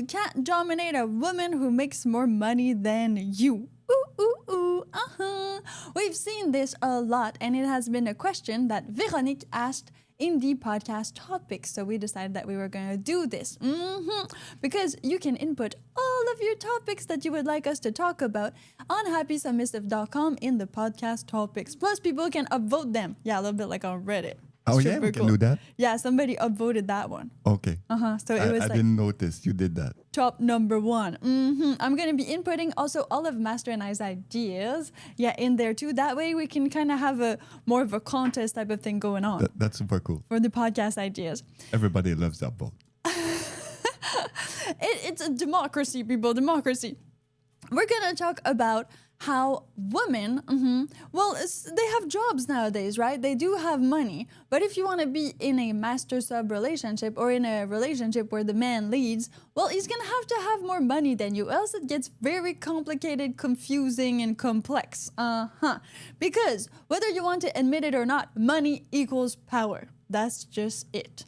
can't dominate a woman who makes more money than you. We've seen this a lot, and it has been a question that Véronique asked in the podcast topics. So we decided that we were going to do this. Because you can input all of your topics that you would like us to talk about on happysubmissive.com in the podcast topics. Plus, people can upvote them. Yeah, a little bit like on Reddit. Oh, yeah, we can do that? Yeah, somebody upvoted that one. Okay. So it was I didn't notice you did that. Top number one. I'm going to be inputting also all of Master and I's ideas, in there too. That way we can kind of have a more of a contest type of thing going on. That's super cool. For the podcast ideas. Everybody loves that vote. It's a democracy, people, democracy. We're going to talk about how women, they have jobs nowadays, right? They do have money. But if you want to be in a master-sub relationship or in a relationship where the man leads, well, he's going to have more money than you. Else it gets very complicated, confusing, and complex. Because whether you want to admit it or not, money equals power. That's just it.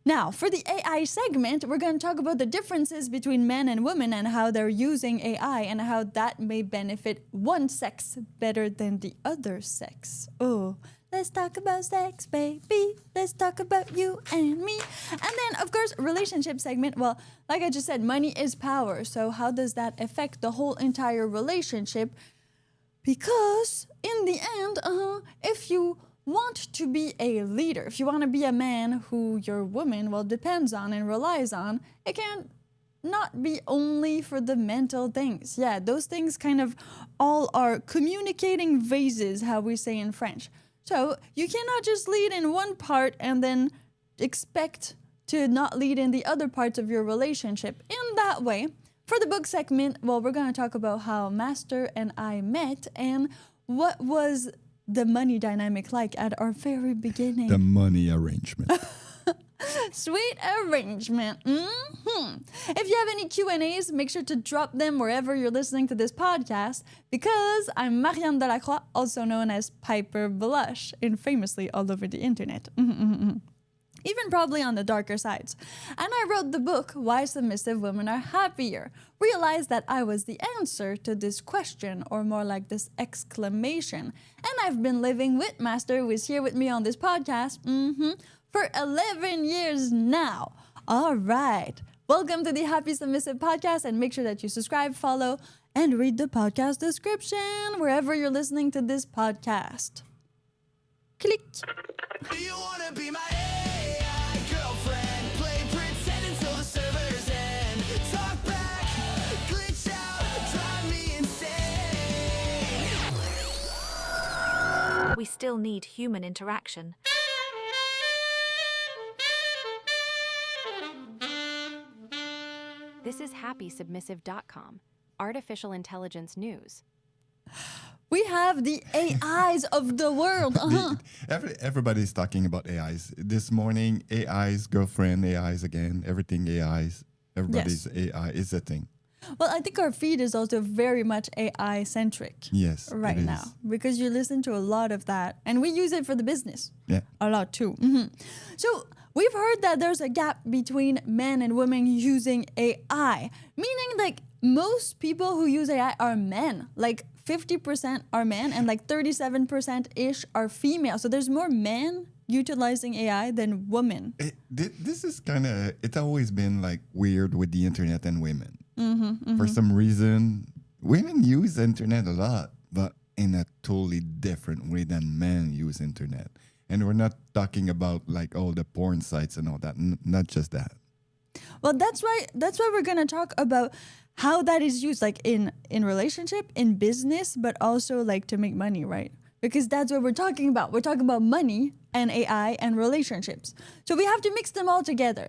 Now, for the AI segment, we're going to talk about the differences between men and women and how they're using AI and how that may benefit one sex better than the other sex. Oh, let's talk about sex, baby. Let's talk about you and me. And then, of course, relationship segment. Well, like I just said, money is power. So how does that affect the whole entire relationship? Because in the end, if you want to be a leader, if you want to be a man who your woman, depends on and relies on, it can not be only for the mental things. Yeah, those things kind of all are communicating vases, how we say in French. So you cannot just lead in one part and then expect to not lead in the other parts of your relationship. In that way, for the book segment, we're going to talk about how Master and I met and what was the money dynamic like at our very beginning. The money arrangement. Sweet arrangement. If you have any Q&As, make sure to drop them wherever you're listening to this podcast, because I'm Marian Delacroix, also known as Piper Blush, and famously all over the internet. Even probably on the darker sides. And I wrote the book, Why Submissive Women Are Happier. Realized that I was the answer to this question, or more like this exclamation. And I've been living with Master, who is here with me on this podcast, for 11 years now. All right. Welcome to the Happy Submissive podcast, and make sure that you subscribe, follow, and read the podcast description wherever you're listening to this podcast. Click. Do you want to be my AI girlfriend? Play pretend until the servers end. Talk back, glitch out, drive me insane. We still need human interaction. This is happysubmissive.com, artificial intelligence news. We have the AIs of the world. Everybody's talking about AIs. This morning, AIs, girlfriend, AIs again, everything AIs. Everybody's AI is a thing. Well, I think our feed is also very much AI-centric. Yes, right now. Because you listen to a lot of that. And we use it for the business. Yeah. A lot too. So we've heard that there's a gap between men and women using AI. Meaning like most people who use AI are men. Like 50% are men and like 37%-ish are female. So there's more men utilizing AI than women. This is kind of, it's always been like weird with the internet and women. For some reason, women use internet a lot, but in a totally different way than men use internet. And we're not talking about like all the porn sites and all that, not just that. Well, that's why we're going to talk about how that is used, like in relationship, in business, but also like to make money, right? Because that's what we're talking about. We're talking about money and AI and relationships. So we have to mix them all together.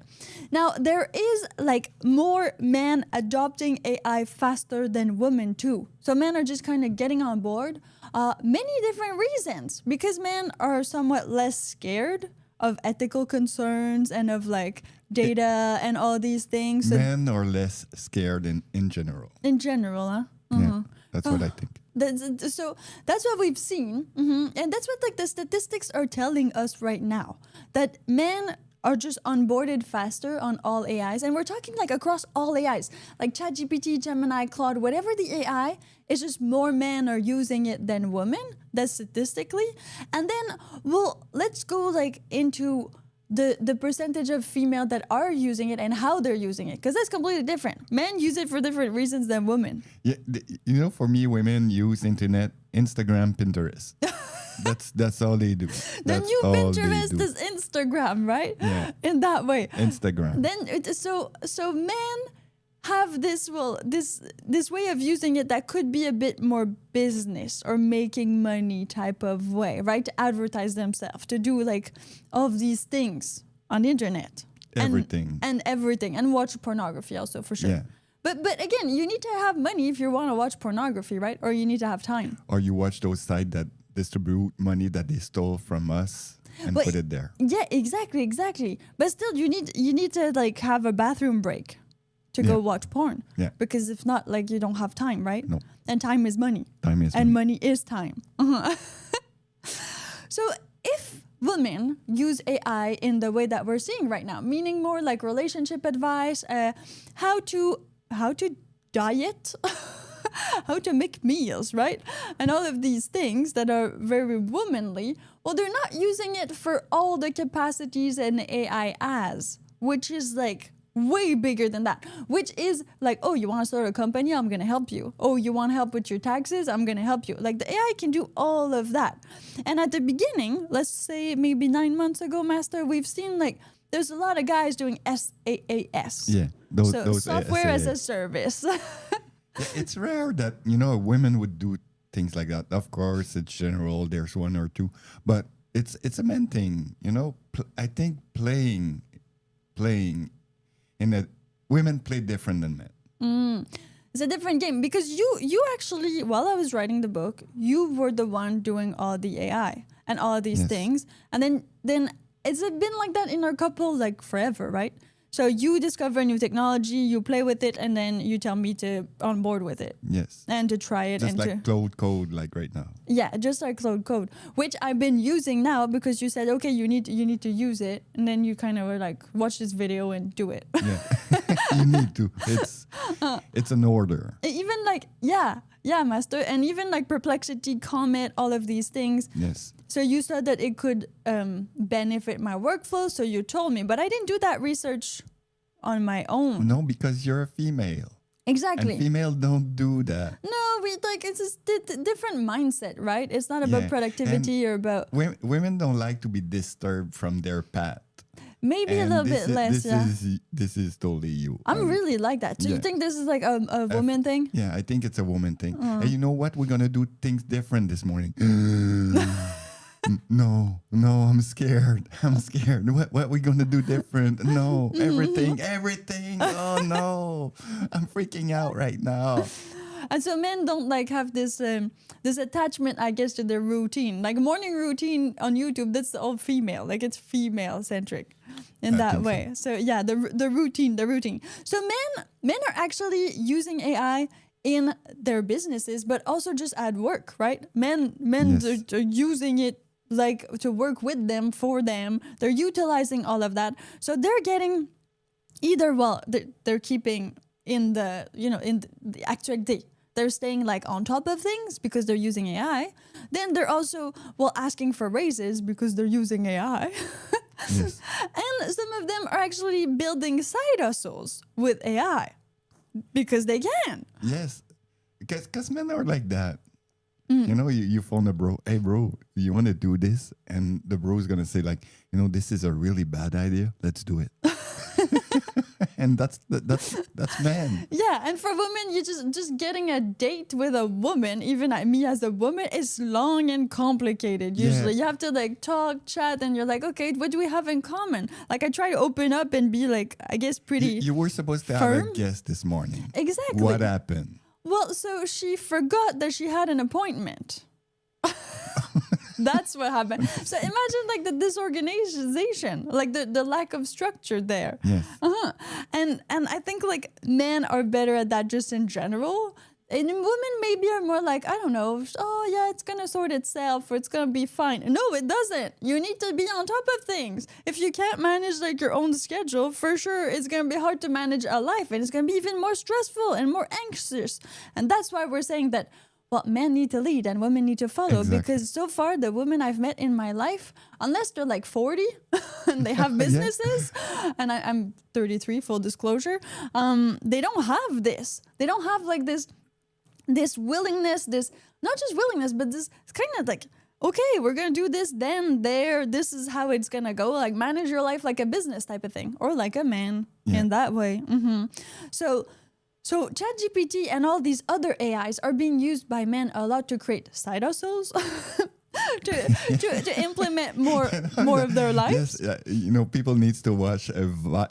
Now, there is like more men adopting AI faster than women too. So men are just kind of getting on board. Many different reasons, because men are somewhat less scared of ethical concerns and of like data and all these things. So men are less scared in general. in general, huh? Yeah, that's what I think. So that's what we've seen. And that's what like the statistics are telling us right now. That men are just onboarded faster on all AIs. And we're talking like across all AIs, like ChatGPT, Gemini, Claude, whatever the AI, it's just more men are using it than women. That's statistically. And then, well, let's go like into the percentage of female that are using it and how they're using it, because that's completely different. Men use it for different reasons than women. Yeah, for me, women use internet, Instagram, Pinterest. That's all they do. The That's new all they Pinterest do. is Instagram, right? Yeah. In that way. Instagram. Then so men have this way of using it that could be a bit more business or making money type of way, right? To advertise themselves, to do like all of these things on the internet. Everything. And everything. And watch pornography also, for sure. Yeah. But again, you need to have money if you want to watch pornography, right? Or you need to have time. Or you watch those sites that distribute money that they stole from us and But- put it there. Yeah, exactly. But still, you need to like have a bathroom break to go Yeah. watch porn. Yeah. Because if not, like you don't have time, right? No. And time is money. Time is And money. money is time. So if women use AI in the way that we're seeing right now, meaning more like relationship advice, how to diet, how to make meals, right? And all of these things that are very womanly, well, they're not using it for all the capacities an AI has, which is like way bigger than that, which is like, oh, you want to start a company? I'm going to help you. Oh, you want help with your taxes? I'm going to help you. Like the AI can do all of that. And at the beginning, let's say maybe 9 months ago, Master, we've seen like there's a lot of guys doing SaaS. Yeah. So Those software as a SaaS. service. Yeah, it's rare that, women would do things like that. Of course, it's general. There's one or two. But it's a men thing, I think playing in a women play different than men. It's a different game because you actually, while I was writing the book, you were the one doing all the AI and all of these Yes. things. And then it's been like that in our couple like forever, right? So you discover new technology, you play with it, and then you tell me to on board with it Yes. and to try it Just and like to cloud code, like right now. yeah, just like Cloud Code, which I've been using now because you said okay, you need to use it, and then you kind of were like watch this video and do it. Yeah. You need to. It's an order. Even like yeah, Master, and even like Perplexity, Comet, all of these things. Yes. So you said that it could benefit my workflow, so you told me, but I didn't do that research on my own. No, because you're a female. Exactly. And female don't do that. No, we like it's a different mindset, right? It's not about Yeah, productivity or about Women don't like to be disturbed from their path. maybe a And little this bit is, less. This Yeah. this is totally you. I'm really like that. So you yeah. think this is like a woman thing? Yeah, I think it's a woman thing. And you know what? We're gonna do things different this morning. No, I'm scared. What we gonna do different? No, everything. Oh no, I'm freaking out right now. And so men don't like have this this attachment, I guess, to their routine. Like morning routine on YouTube, that's all female. Like it's female centric in I that think so. way. So yeah, the routine. So men are actually using AI in their businesses, but also just at work, right? Men Yes. are using it like to work with them, for them. They're utilizing all of that. So they're getting either, well, they're keeping in the, in the actual day. They're staying like on top of things because they're using AI. Then they're also, well, asking for raises because they're using AI. Yes. And some of them are actually building side hustles with AI because they can. Yes, because men are like that. You phone a bro. Hey, bro, you want to do this? And the bro is gonna say like, this is a really bad idea. Let's do it. And that's man. Yeah, and for women, you just getting a date with a woman, even me as a woman, is long and complicated. Usually, Yeah. you have to like talk, chat, and you're like, okay, what do we have in common? Like, I try to open up and be like, I guess, pretty. You were supposed to have firm? a guest this morning. Exactly. What happened? Well, so she forgot that she had an appointment. That's what happened. So imagine like the disorganization, like the lack of structure there. Yes. And I think like men are better at that just in general. And women maybe are more like, I don't know, oh yeah, it's gonna sort itself or it's gonna be fine. No, it doesn't. You need to be on top of things. If you can't manage like your own schedule, for sure it's gonna be hard to manage a life, and it's gonna be even more stressful and more anxious. And that's why we're saying that, well, men need to lead and women need to follow. Exactly. Because so far the women I've met in my life, unless they're like 40 and they have businesses, and I'm 33, full disclosure, they don't have this. They don't have like this willingness, this not just willingness, but this kind of like, okay, we're gonna do this, then there, this is how it's gonna go. Like manage your life like a business type of thing, or like a man in that way. So ChatGPT and all these other AIs are being used by men a lot to create side hustles, to implement more of their lives. Yes, people needs to watch a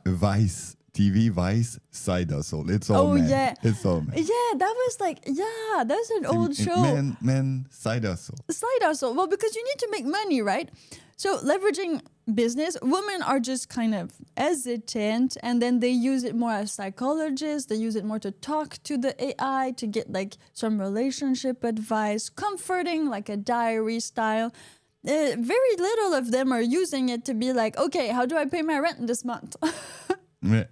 Vice TV Vice side hustle. It's all men. Yeah. It's all men. Yeah, that was like, that's an old show. Men side hustle. Side hustle. Well, because you need to make money, right? So leveraging business, women are just kind of hesitant, and then they use it more as psychologists. They use it more to talk to the AI, to get like some relationship advice, comforting, like a diary style. Very little of them are using it to be like, okay, how do I pay my rent this month? Yeah.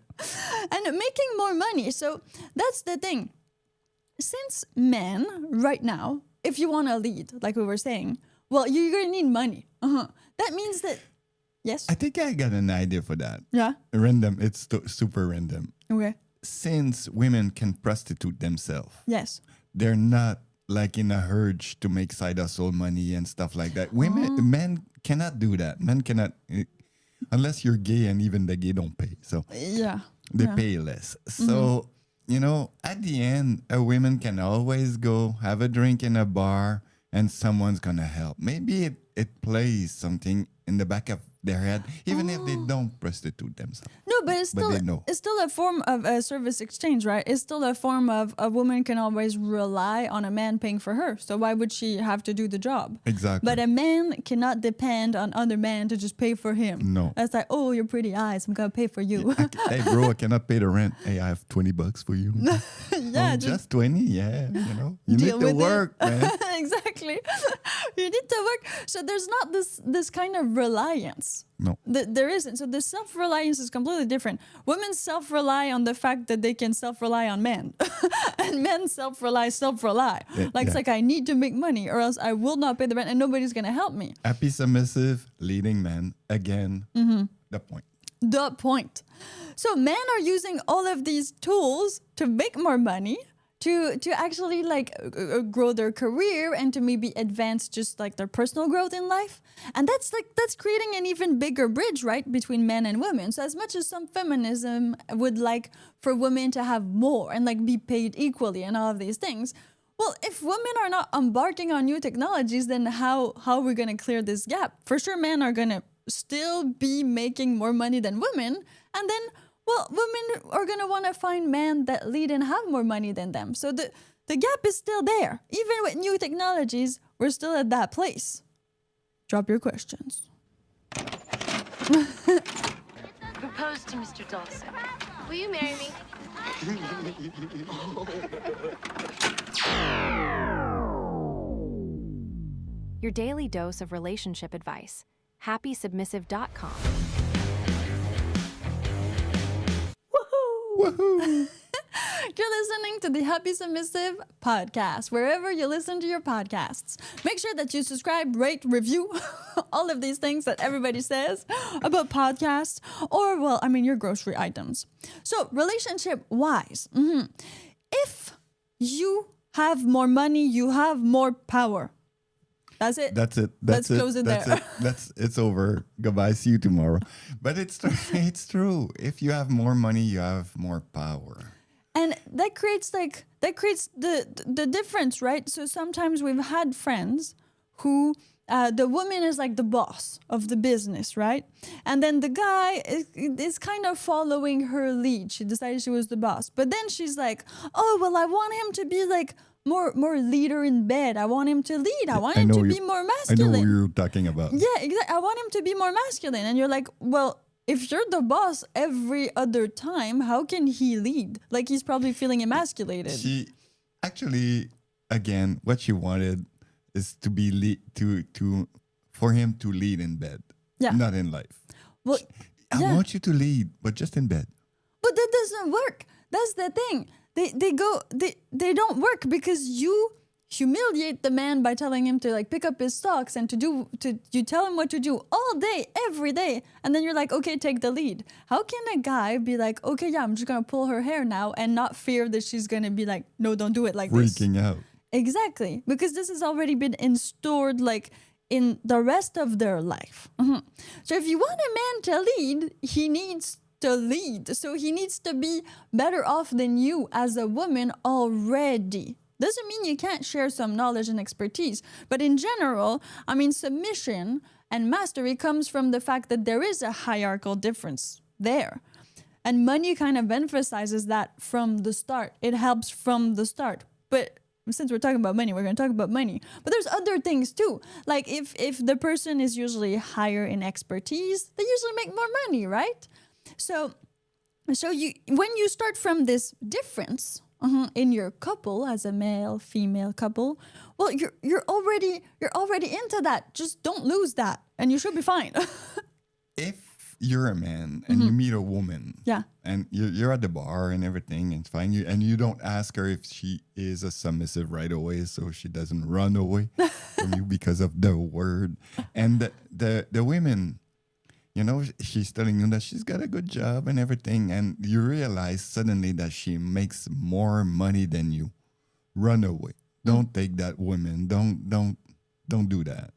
And making more money. So that's the thing. Since men, right now, if you want to lead, like we were saying, well, you're going to need money. That means that, yes? I think I got an idea for that. Yeah? Random. It's super random. Okay. Since women can prostitute themselves, Yes. they're not like in a urge to make side hustle money and stuff like that. Men cannot do that. Men cannot, unless you're gay, and even the gay don't pay. So Yeah. they pay less. So, at the end, a woman can always go have a drink in a bar and someone's going to help. Maybe it plays something in the back of their head, even if they don't prostitute themselves. No, but it's still a form of a service exchange, right? It's still a form of a woman can always rely on a man paying for her. So why would she have to do the job? Exactly. But a man cannot depend on other men to just pay for him. No. It's like, oh, your pretty eyes, I'm gonna pay for you. Hey, bro, I cannot pay the rent. Hey, I have $20 for you. Yeah, just 20. Yeah, you deal need to with work, it. man. Exactly. You need to work. So there's not this kind of reliance. No. There isn't. So the self-reliance is completely different. Women self-rely on the fact that they can self-rely on men. And men self-rely. It's like, I need to make money or else I will not pay the rent and nobody's going to help me. Happy, submissive, leading men. Again, the point. The point. So men are using all of these tools to make more money, to actually like grow their career and to maybe advance just like their personal growth in life. And that's creating an even bigger bridge, right, between men and women. So as much as some feminism would like for women to have more and like be paid equally and all of these things, well, if women are not embarking on new technologies, then how are we going to clear this gap? For sure, men are going to still be making more money than women. And then, well, women are going to want to find men that lead and have more money than them. So the gap is still there. Even with new technologies, we're still at that place. Drop your questions. Propose to Mr. Dawson. Will you marry me? Your daily dose of relationship advice. HappySubmissive.com. Woohoo! You're listening to the Happy Submissive podcast, wherever you listen to your podcasts. Make sure that you subscribe, rate, review, all of these things that everybody says about podcasts or, well, I mean, your grocery items. So relationship-wise, if you have more money, you have more power. That's it. That's it. Let's close it there. It's over. Goodbye. See you tomorrow. But it's true. If you have more money, you have more power. And that creates the difference, right? So sometimes we've had friends who the woman is like the boss of the business, right? And then the guy is kind of following her lead. She decided she was the boss. But then she's like, oh, well, I want him to be like more leader in bed. I want him to lead. I want him to be more masculine. I know who you're talking about. Yeah, exactly. I want him to be more masculine. And you're like, well, if you're the boss every other time, how can he lead? Like, he's probably feeling emasculated. Actually, again, what she wanted is to be for him to lead in bed, Yeah. not in life. Well, I yeah. want you to lead, but just in bed. But that doesn't work. That's the thing. They don't work because you humiliate the man by telling him to like pick up his socks and you tell him what to do all day, every day, and then you're like, okay, take the lead. How can a guy be like, okay, yeah, I'm just gonna pull her hair now and not fear that she's gonna be like, no, don't do it like this. Freaking out. Exactly, because this has already been installed like in the rest of their life. So if you want a man to lead, he needs to lead. So he needs to be better off than you as a woman already. Doesn't mean you can't share some knowledge and expertise, but in general, I mean, submission and mastery comes from the fact that there is a hierarchical difference there. And money kind of emphasizes that from the start. It helps from the start. But since we're talking about money, we're going to talk about money. But there's other things too. Like if the person is usually higher in expertise, they usually make more money, right? So you when you start from this difference in your couple as a male female couple, well, you're already into that. Just don't lose that, and you should be fine. If you're a man and you meet a woman, Yeah. and you're at the bar and everything, and it's fine, you don't ask her if she is a submissive right away, so she doesn't run away from you because of the word. And the women, you know, she's telling you that she's got a good job and everything, and you realize suddenly that she makes more money than you. Run away. Don't take that woman. Don't do that,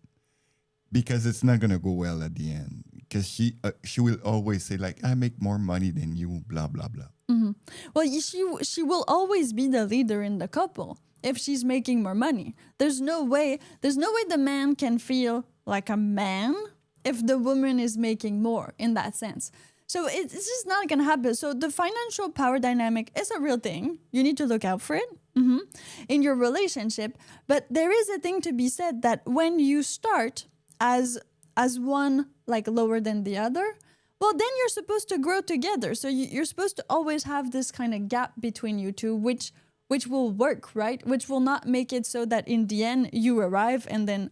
because it's not gonna go well at the end. Because she will always say like, I make more money than you, blah blah blah. Well, she will always be the leader in the couple if she's making more money. There's no way the man can feel like a man if the woman is making more in that sense. So it's just not going to happen. So the financial power dynamic is a real thing. You need to look out for it in your relationship. But there is a thing to be said that when you start as one like lower than the other, well, then you're supposed to grow together. So you're supposed to always have this kind of gap between you two, which will work, right? Which will not make it so that in the end you arrive and then,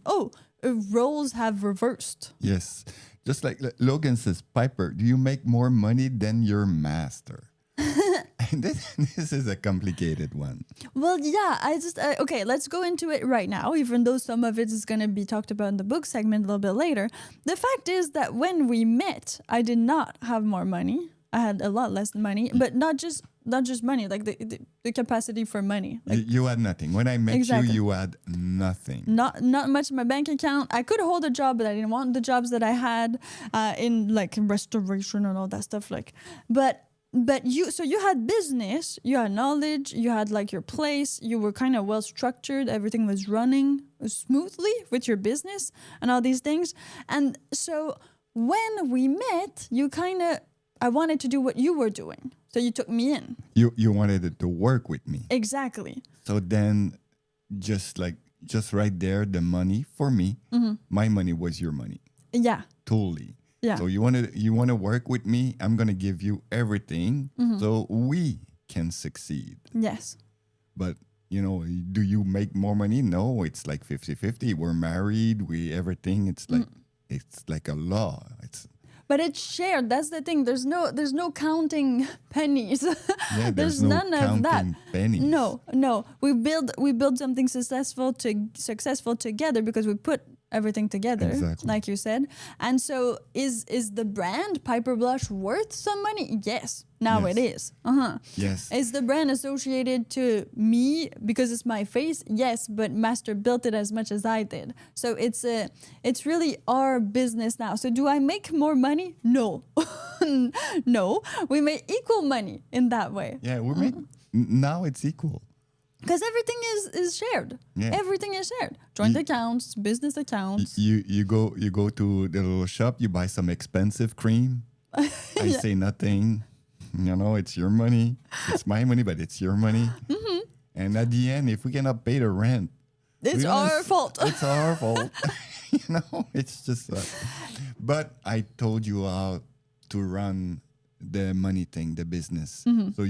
roles have reversed. Yes, just like Logan says, Piper, do you make more money than your master? And this is a complicated one. Well, yeah, okay, let's go into it right now, even though some of it is going to be talked about in the book segment a little bit later. The fact is that when we met, I did not have more money. I had a lot less money, but not just money, like the capacity for money. Like, You had nothing. When I met Exactly. you had nothing. not much in my bank account. I could hold a job, but I didn't want the jobs that I had in like restoration and all that stuff. Like, but you had business, you had knowledge, you had like your place, you were kind of well structured, everything was running smoothly with your business and all these things. And so when we met, I wanted to do what you were doing. So you took me in. You wanted it to work with me. Exactly. So then just right there, the money for me, my money was your money. Yeah. Totally. Yeah. So you want to work with me, I'm going to give you everything so we can succeed. Yes. But, do you make more money? No, it's like 50-50. We're married, everything. It's like a law. But it's shared. That's the thing. There's no counting pennies. Yeah, there's no none of that. counting pennies. No. We build something successful together because we put everything together, Exactly. like you said. And so is the brand Piper Blush worth some money? Yes. Now Yes. it is. Yes. Is the brand associated to me because it's my face? Yes, but Master built it as much as I did. So it's really our business now. So do I make more money? No. No. We make equal money in that way. Yeah, now it's equal. Because everything is shared. Yeah. Everything is shared. Joint accounts, business accounts. You go to the little shop, you buy some expensive cream. I say nothing. It's your money. It's my money, but it's your money. And at the end, if we cannot pay the rent, It's our fault. It's our fault. It's just. But I told you how to run the money thing, the business. So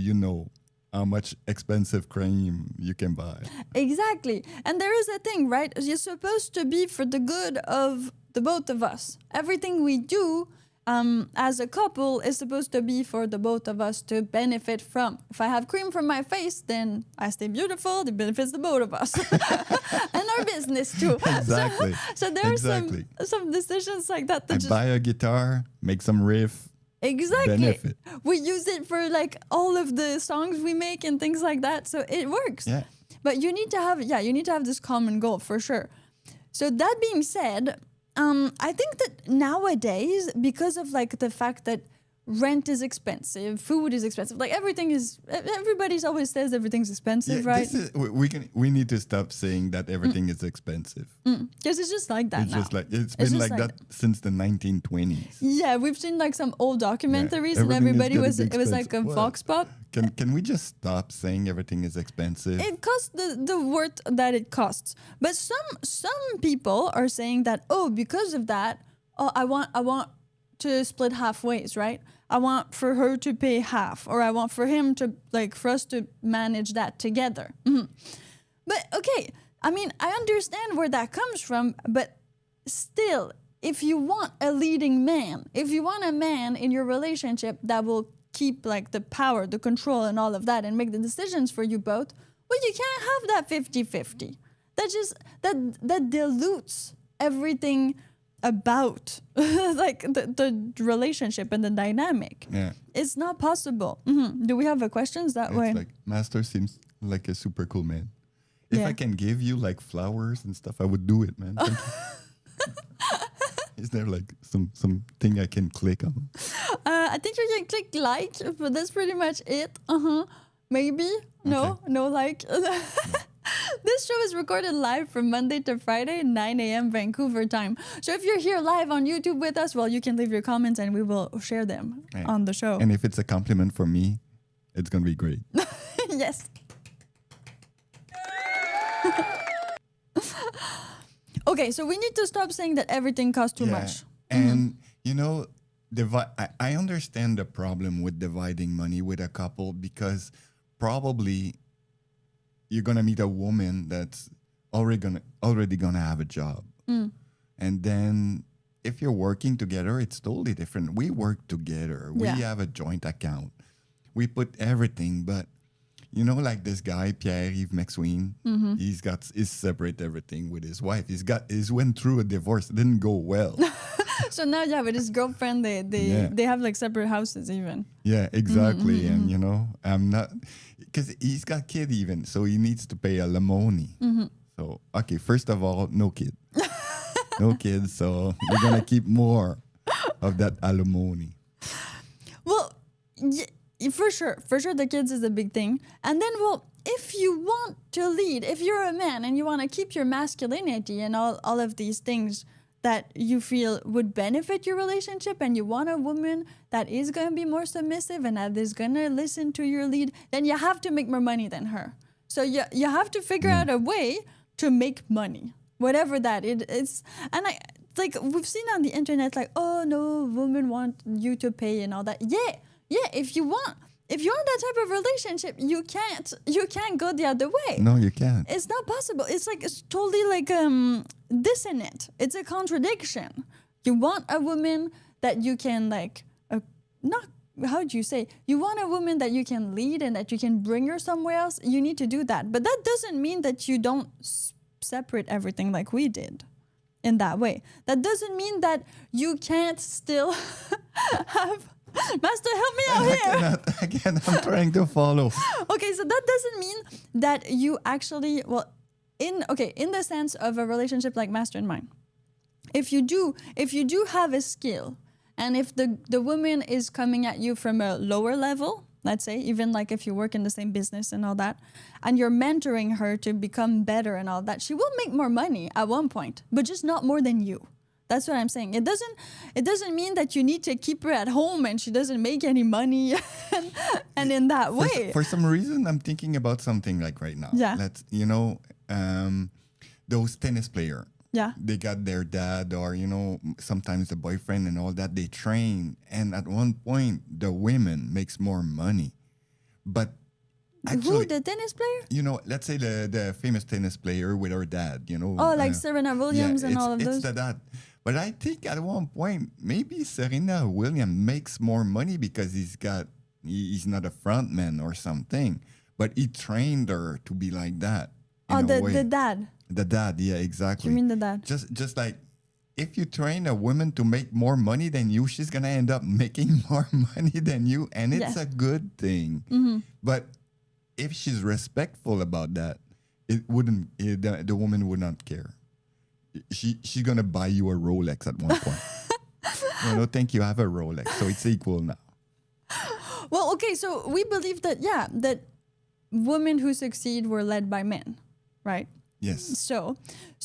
how much expensive cream you can buy. Exactly. And there is a thing, right? You're supposed to be for the good of the both of us. Everything we do as a couple is supposed to be for the both of us to benefit from. If I have cream from my face, then I stay beautiful. It benefits the both of us. And our business too. Exactly. So there Exactly. are some decisions like that I that buy a guitar, make some riff. Exactly. Benefit. We use it for like all of the songs we make and things like that. So it works. Yeah. But you need to have this common goal for sure. So that being said, I think that nowadays, because of like the fact that rent is expensive, food is expensive, like everybody's always says everything's expensive, right? We need to stop saying that everything is expensive. Because it's just like that It's now. just like it's been just like that since the 1920s. Yeah, we've seen like some old documentaries and Everything is everybody getting it was like a expensive. vox pop. Can we just stop saying everything is expensive? It costs the worth that it costs. But some people are saying that, oh, because of that, I want to split halfways, right? I want for her to pay half, or I want for him to for us to manage that together. But okay, I mean, I understand where that comes from, but still, if you want a leading man, if you want a man in your relationship that will keep like the power, the control and all of that and make the decisions for you both, well, you can't have that 50-50. That dilutes everything about like the relationship and the dynamic. Yeah. It's not possible. Do we have a questions that It's way? like Master seems like a super cool man. If Yeah. I can give you like flowers and stuff, I would do it, man. Thank you. Is there like some thing I can click on? I think you can click like, but that's pretty much it. Maybe. No, Okay. no like. This show is recorded live from Monday to Friday, 9 a.m. Vancouver time. So if you're here live on YouTube with us, well, you can leave your comments and we will share them Right. on the show. And if it's a compliment for me, it's gonna be great. Yes. Okay, so we need to stop saying that everything costs too much. And you know, I understand the problem with dividing money with a couple because probably you're gonna meet a woman that's already gonna have a job, and then if you're working together, it's totally different. We work together. Yeah. We have a joint account. We put everything, but you know, like this guy Pierre-Yves McSween, he's separate everything with his wife. He's went through a divorce. It didn't go well. So now, with his girlfriend, they have like separate houses even. Yeah, exactly. And you know, I'm not, because he's got kid even, so he needs to pay alimony. So okay, first of all, no kid, no kids. So we're gonna keep more of that alimony. Well, for sure, the kids is a big thing. And then, well, if you want to lead, if you're a man and you want to keep your masculinity and all of these things that you feel would benefit your relationship, and you want a woman that is going to be more submissive and that is going to listen to your lead, then you have to make more money than her. So you have to figure out a way to make money, whatever that is. And like we've seen on the internet, like, oh no, women want you to pay and all that. Yeah, if you want that type of relationship, you can't go the other way. No, you can't. It's not possible. It's totally like dissonant. It's a contradiction. You want a woman that you can you want a woman that you can lead and that you can bring her somewhere else. You need to do that. But that doesn't mean that you don't separate everything like we did in that way. That doesn't mean that you can't still have... Master, help me out here. Again, I'm trying to follow. Okay, so that doesn't mean that you actually, in the sense of a relationship like Master and mine, if you do have a skill, and if the woman is coming at you from a lower level, let's say, even like if you work in the same business and all that, and you're mentoring her to become better and all that, she will make more money at one point, but just not more than you. That's what I'm saying. It doesn't mean that you need to keep her at home and she doesn't make any money and in that way. For some reason, I'm thinking about something like right now. Yeah. Let's, those tennis players. Yeah. They got their dad or, sometimes the boyfriend and all that. They train. And at one point, the women makes more money. But Who, the tennis player? You know, let's say the famous tennis player with her dad, you know. Oh, like Serena Williams and all of it's those? the dad. But I think at one point, maybe Serena Williams makes more money because he's not a front man or something. But he trained her to be like that. Oh, in a way. the dad. The dad, yeah, exactly. You mean the dad? Just like if you train a woman to make more money than you, she's gonna end up making more money than you, and it's a good thing. But if she's respectful about that, the woman would not care. She's gonna buy you a Rolex at one point. No, thank you. I have a Rolex, so it's equal now. Well, okay, so we believe that that women who succeed were led by men, right? Yes. So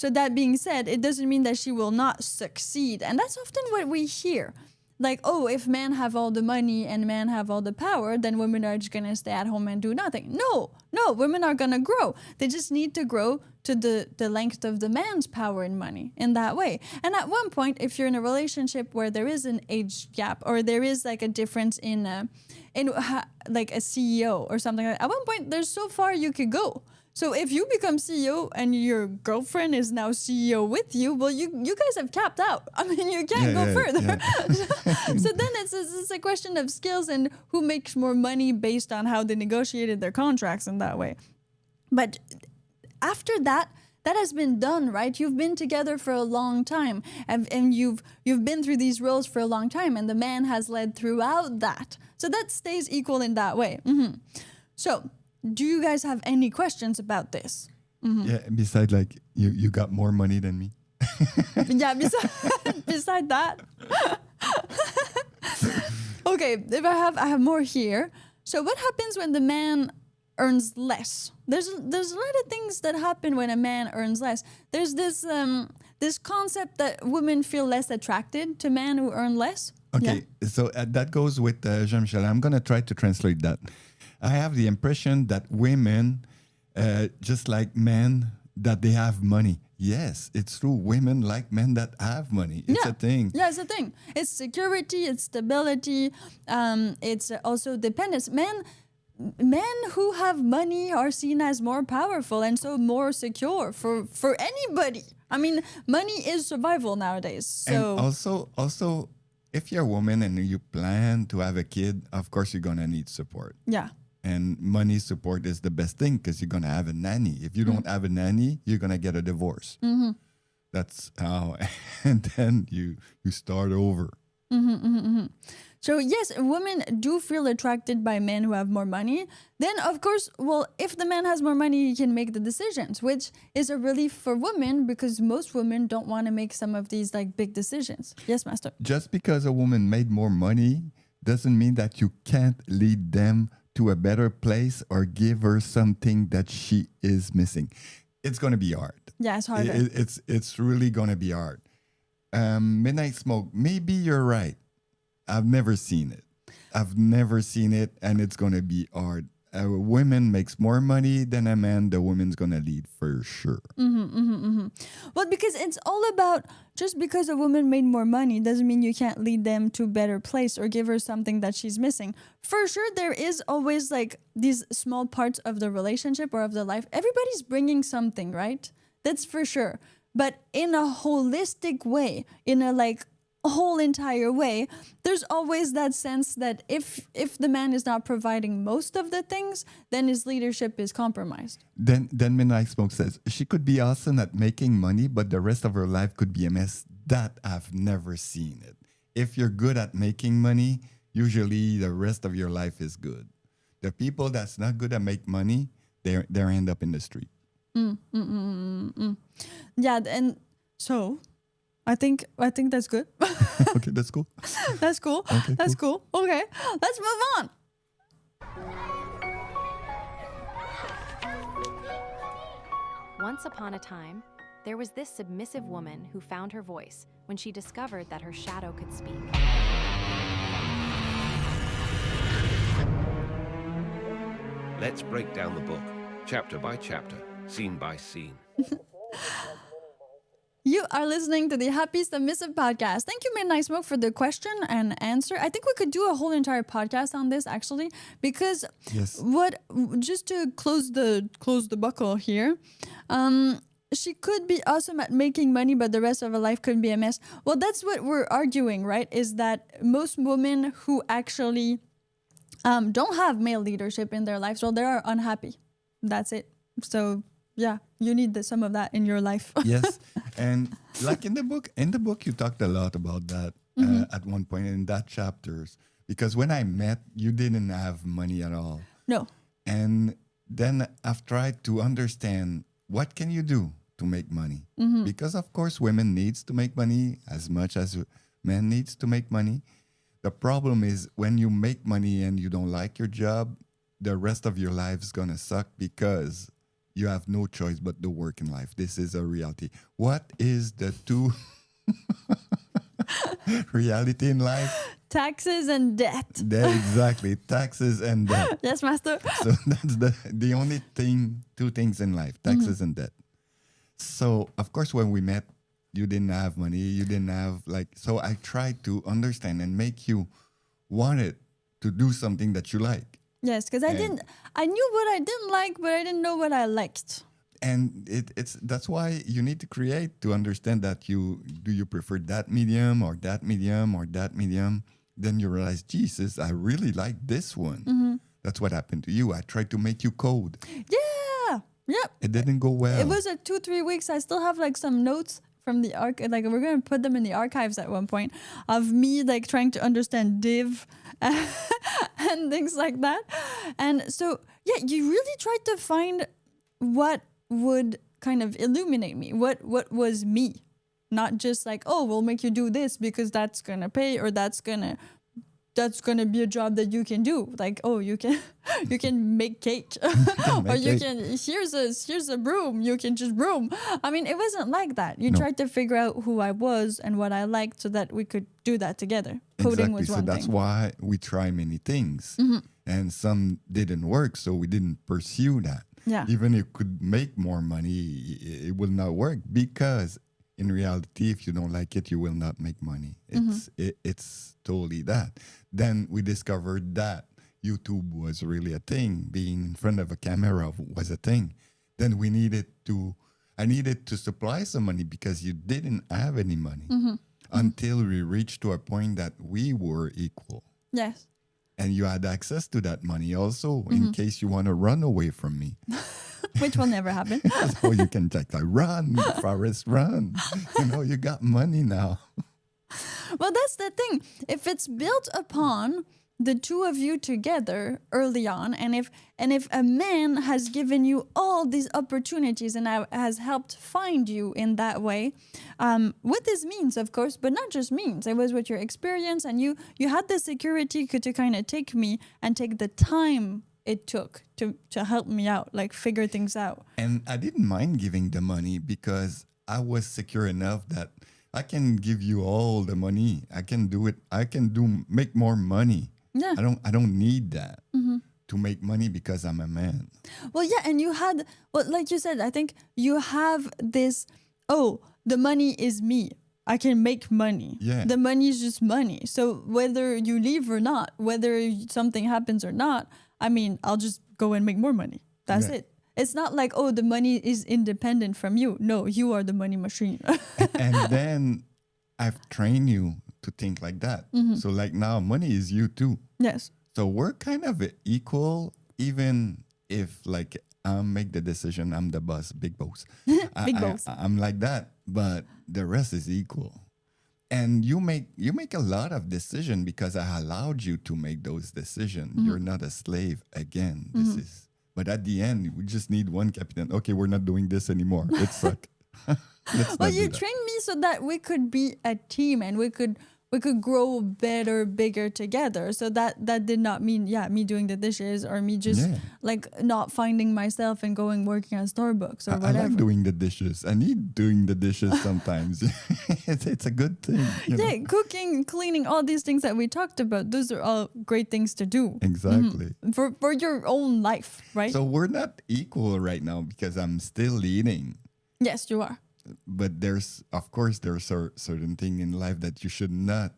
that being said, it doesn't mean that she will not succeed. And that's often what we hear. Like, oh, if men have all the money and men have all the power, then women are just going to stay at home and do nothing. No, women are going to grow. They just need to grow to the length of the man's power and money in that way. And at one point, if you're in a relationship where there is an age gap or there is like a difference in like a CEO or something like that, at one point, there's so far you could go. So if you become CEO and your girlfriend is now CEO with you, well, you guys have capped out. I mean, you can't go further. Yeah. So then it's a question of skills and who makes more money based on how they negotiated their contracts in that way. But after that has been done, right? You've been together for a long time, and you've been through these roles for a long time, and the man has led throughout that. So that stays equal in that way. So do you guys have any questions about this? Yeah, besides, like, you got more money than me. Yeah, beside that. Okay, if I have more here. So what happens when the man earns less? There's a lot of things that happen when a man earns less. There's this concept that women feel less attracted to men who earn less. Okay, so that goes with Jean-Michel. I'm going to try to translate that. I have the impression that women, just like men, that they have money. Yes, it's true. Women like men that have money. It's a thing. Yeah, it's a thing. It's security, it's stability, it's also dependence. Men who have money are seen as more powerful and so more secure for anybody. I mean, money is survival nowadays. So and also, if you're a woman and you plan to have a kid, of course you're gonna need support. Yeah. And money support is the best thing because you're going to have a nanny. If you don't have a nanny, you're going to get a divorce. That's how. And then you start over. So yes, women do feel attracted by men who have more money. Then, of course, well, if the man has more money, he can make the decisions, which is a relief for women because most women don't want to make some of these like big decisions. Yes, Master. Just because a woman made more money doesn't mean that you can't lead them to a better place or give her something that she is missing. It's going to be hard. Yeah, it's harder. It's really going to be hard. Midnight Smoke, maybe you're right. I've never seen it, and it's going to be hard. A woman makes more money than a man, the woman's going to lead for sure. Well, because it's all about just because a woman made more money doesn't mean you can't lead them to a better place or give her something that she's missing. For sure, there is always like these small parts of the relationship or of the life. Everybody's bringing something, right? That's for sure. But in a holistic way, in a like whole entire way, there's always that sense that if the man is not providing most of the things, then his leadership is compromised. Then Midnight Smoke says she could be awesome at making money, but the rest of her life could be a mess. That I've never seen it. If you're good at making money, usually the rest of your life is good. The people that's not good at make money, they end up in the street. Yeah, and so I think that's good. Okay, that's cool. That's cool. Okay, that's cool. Okay, let's move on. Once upon a time, there was this submissive woman who found her voice when she discovered that her shadow could speak. Let's break down the book, chapter by chapter, scene by scene. You are listening to the Happy Submissive podcast. Thank you, Midnight Smoke, for the question and answer. I think we could do a whole entire podcast on this, actually, because Yes. just to close the buckle here, she could be awesome at making money, but the rest of her life could be a mess. Well, that's what we're arguing, right? Is that most women who actually don't have male leadership in their lives, well, they are unhappy. That's it. So yeah, you need some of that in your life. Yes, and like in the book, you talked a lot about that at one point in that chapters. Because when I met, you didn't have money at all, No. and then I've tried to understand what can you do to make money. Because of course, women needs to make money as much as men needs to make money. The problem is when you make money and you don't like your job, the rest of your life is gonna suck because you have no choice but to work in life. This is a reality. What is the two reality in life? Taxes and debt. Exactly, taxes and debt. Yes, master. So that's the only two things in life, taxes and debt. So of course, when we met, you didn't have money. You didn't have so I tried to understand and make you want it to do something that you like. Yes, because I knew what I didn't like, but I didn't know what I liked. And that's why you need to create to understand that you prefer that medium or that medium or that medium. Then you realize, Jesus, I really like this one. That's what happened to you. I tried to make you code. Yeah. Yep. It didn't go well. It was 2-3 weeks. I still have some notes from the we're gonna put them in the archives at one point of me trying to understand div and things like that. And so yeah, you really tried to find what would kind of illuminate me, what was me, not just we'll make you do this because that's gonna pay, or that's gonna be a job that you can do. You can make cake, or you can here's a broom. You can just broom. I mean, it wasn't like that. You tried to figure out who I was and what I liked, so that we could do that together. Coding was one thing. So that's why we try many things, and some didn't work, so we didn't pursue that. Yeah. Even if you could make more money, it will not work because in reality, if you don't like it, you will not make money. It's totally that. Then we discovered that YouTube was really a thing. Being in front of a camera was a thing. Then I needed to supply some money because you didn't have any money until we reached to a point that we were equal. Yes. And you had access to that money also in case you want to run away from me. Which will never happen. So you can run, Forrest, run. You got money now. Well, that's the thing. If it's built upon the two of you together early on, and if a man has given you all these opportunities and has helped find you in that way, with his means, of course, but not just means. It was with your experience, and you had the security to kind of take me and take the time it took to help me out, figure things out. And I didn't mind giving the money because I was secure enough that I can give you all the money. I can do it. I can make more money. Yeah. I don't need that to make money because I'm a man. Well, yeah, and you had, like you said, I think you have this, the money is me. I can make money. Yeah. The money is just money. So whether you leave or not, whether something happens or not, I mean, I'll just go and make more money. That's it. It's not the money is independent from you. No, you are the money machine. And then I've trained you to think like that. So now money is you too. Yes. So we're kind of equal, even if I make the decision, I'm the boss, big boss. Big boss. I'm like that, but the rest is equal. And you make a lot of decisions because I allowed you to make those decisions. You're not a slave again. But at the end, we just need one captain. Okay, we're not doing this anymore. It sucked. Well, you trained me so that we could be a team and we could grow better, bigger together. So that did not mean, me doing the dishes or me just not finding myself and working at Starbucks or whatever. I like doing the dishes. I need doing the dishes sometimes. It's a good thing. Yeah, cooking, cleaning, all these things that we talked about, those are all great things to do. Exactly. For your own life, right? So we're not equal right now because I'm still leading. Yes, you are. but there's, of course, there's a certain thing in life that you should not.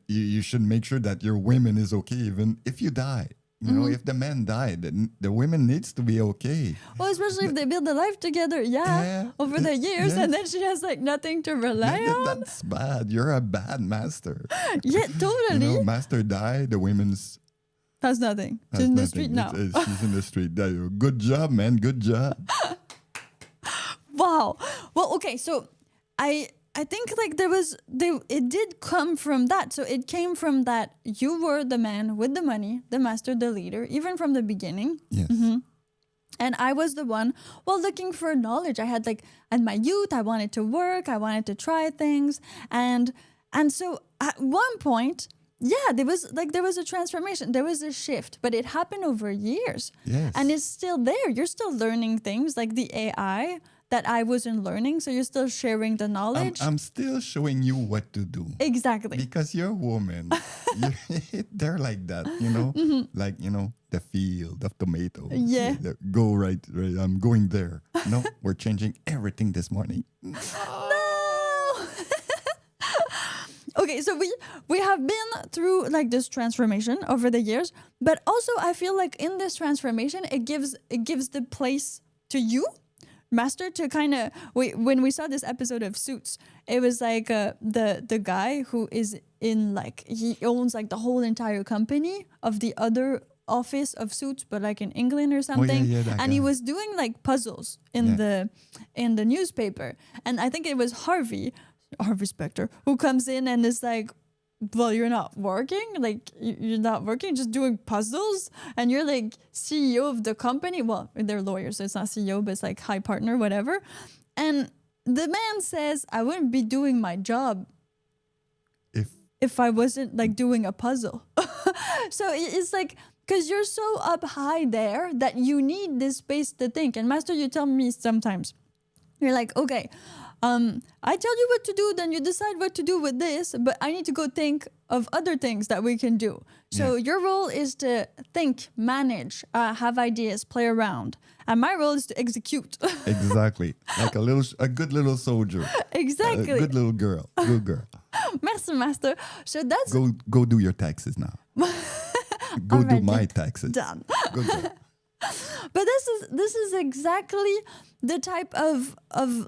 You should make sure that your women is okay, even if you die. You know, if the man died, then the women needs to be okay. Well, especially if they build a life together, over the years, and then she has like nothing to rely on. That's bad. You're a bad master. Yeah, totally. You know, master died, the women's Has nothing. has She's in the nothing. street now. She's in the street. Good job, man. Good job. Wow. Well, okay, so I think like it did come from that. So it came from that you were the man with the money, the master, the leader, even from the beginning. Yes. And I was the one, looking for knowledge. I had like, in my youth, I wanted to work, I wanted to try things. And so at one point, there was a transformation, there was a shift, but it happened over years. Yes. And it's still there. You're still learning things like the AI that I wasn't learning. So you're still sharing the knowledge. I'm still showing you what to do. Exactly. Because you're a woman. They're like that, you know? Like, you know, the field of tomatoes. Yeah. Go right. I'm going there. No, we're changing everything this morning. No. Okay, so we have been through like this transformation over the years, but also I feel like in this transformation, it gives the place to you, master, to kind of when we saw this episode of Suits, it was like the guy who is in like he owns like the whole entire company of the other office of Suits, but like in England or something. And he was doing like puzzles in the newspaper, and I think it was Harvey Specter who comes in and is like, well, you're not working, like you're not working, just doing puzzles, and you're like CEO of the company. Well, they're lawyers, so it's not CEO, but it's like high partner, whatever. And the man says, I wouldn't be doing my job if I wasn't like doing a puzzle. So it's like, because you're so up high there that you need this space to think. And Master, you tell me sometimes, you're like, okay, I tell you what to do, then you decide what to do with this, but I need to go think of other things that we can do. So your role is to think, manage, have ideas, play around. And my role is to execute. Exactly. Like a good little soldier. Exactly. A good little girl. Good girl. Merci, Master. So that's... Go do your taxes now. Go do my taxes. Done. Good girl. But this is exactly the type of